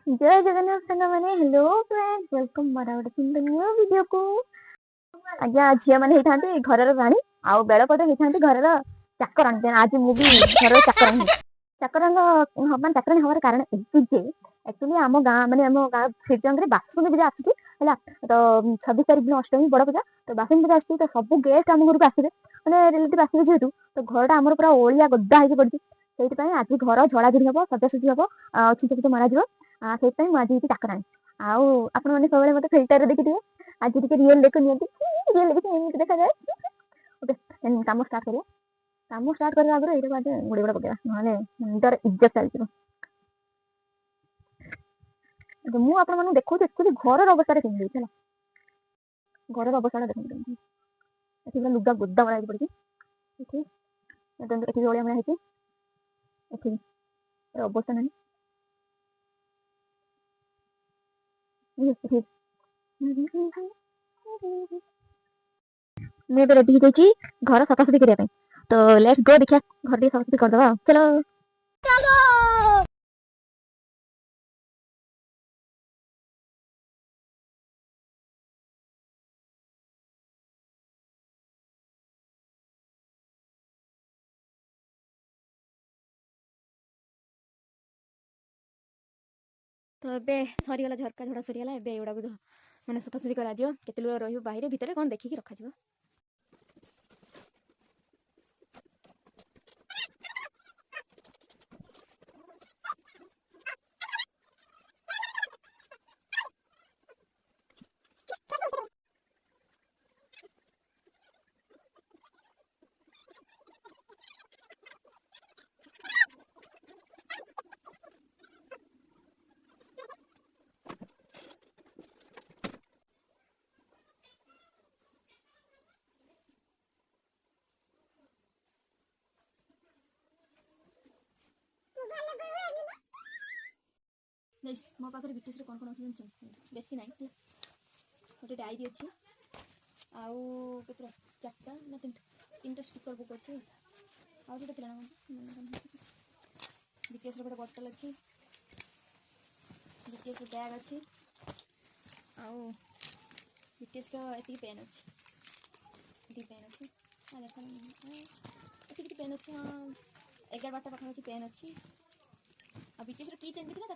जय जगन्नाथ संग माने हेलो फ्रेंड्स वेलकम मारा गोटे सुंदर न्यू वीडियो को। आज्ञा झिया माने हेइथांती घरर राणी आ बेल पटे हेइथांती घरर चाकराणी देन आज मु भी घरर चाकराणी हेछि। चाकरान हमान चाकराणी हमार कारण एति जे एक्चुअली आम गां माने आम गां फिरजंग रे बासुनी पूजा आछि हला तो 26 तारिख दिन अष्टमी बड़ पूजा तो बासुनी पूजा आछि तो सब गेस्ट आम घर को आसीबे माने रिलेटिव आसीबे जेतु तो घरटा हमर पूरा ओलिया गद्दा हेछि पड़छि सेति पय आज घर झड़ा झड़ी हबो सजासजी हबो छिंच पिच मारा जिवो ସେଇଥିପାଇଁ ମୁଁ ଆଜି ଚାକରାଣୀ ଆଉ ଆପଣମାନେ ସବୁବେଳେ ମତେ ଫିଲ୍ଟରରେ ଦେଖିଥିବେ ଆଜି ଟିକେ ରିଏଲ ଦେଖୁ ନିଅନ୍ତି ରିଏଲ ଦେଖି ଏମିତି ଦେଖାଯାଏ। ଓକେ କାମ ଷ୍ଟାର୍ଟ କରିବା। କାମ ଷ୍ଟାର୍ଟ କରିବା ଆଗରୁ ଏଇଟାକୁ ଆଗେ ଗୋଡି ଗୋଡ ପକେଇବା ନହେଲେ ମୁଣ୍ଡର ଇଜ୍ଜତ ଚାଲିଯିବ। ମୁଁ ଆପଣମାନଙ୍କୁ ଦେଖଉଛି ଆକ୍ଚୁଆଲି ଘରର ଅବସ୍ଥାରେ କେମିତି ହେଇଛି ହେଲା ଘରର ଅବସ୍ଥାଟା ଦେଖନ୍ତୁ କେମିତି ଏଠି ପୁରା ଲୁଗା ଗୋଦା ମରା ହେଇକି ପଡିଛି ଏଠି ଏଠି ବି ଅଳିଆ ମରା ହେଇଛି ଏଠି ଅବସ୍ଥା ନାହିଁ। मैं ଏବେ रेडी ହେଇଯାଇଛି ଘର ସଫାସଫି କରିବା ପାଇଁ ତ ଲେଟ୍ସ ଗୋ ଦେଖିଆ ଘର ଟିକେ ସଫାସଫି କରିଦବା ଚलो ଚलो। तो ଏବେ ସରିଗଲା ଝରକା ଝଡା ସରିଗଲା ଏବେ ଏଗୁଡାକୁ ମାନେ ସଫାସଫି କରାଯିବ କେତେ ଲୁକ ରହିବ ବାহিରେ ଭିତରେ କଣ ଦେଖିକି ରଖାଯିବ। मो पाखे बीटीएस कौन कौन अच्छे जानते बेसी ना गोटे डायरी अच्छी आउ केतरा चार्टा ना तीन स्टिकर बुक अच्छे आउ गोटे थे बीटीएस गोटे बटल अच्छी बीटीएस बैग अच्छी आउ बीटीएस ये पेन अच्छी पेन अच्छी देख पेन अच्छी हाँ 11-12 पाखापाखि पेन अच्छी आ बीटीएस की चेन भी था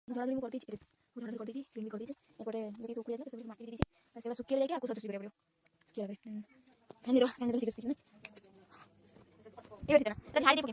झड़ाझड़ी कर दीजिए झड़ाझड़ी कर दीजिए क्लीन भी कर दीजिए एपटे देखिए सुखी जाए सब माटी दे दीजिए से सुखी लेके आपको सब्जी करिया पड़ो क्या है फैन दो सीरियस ये बेटा झाड़ी दे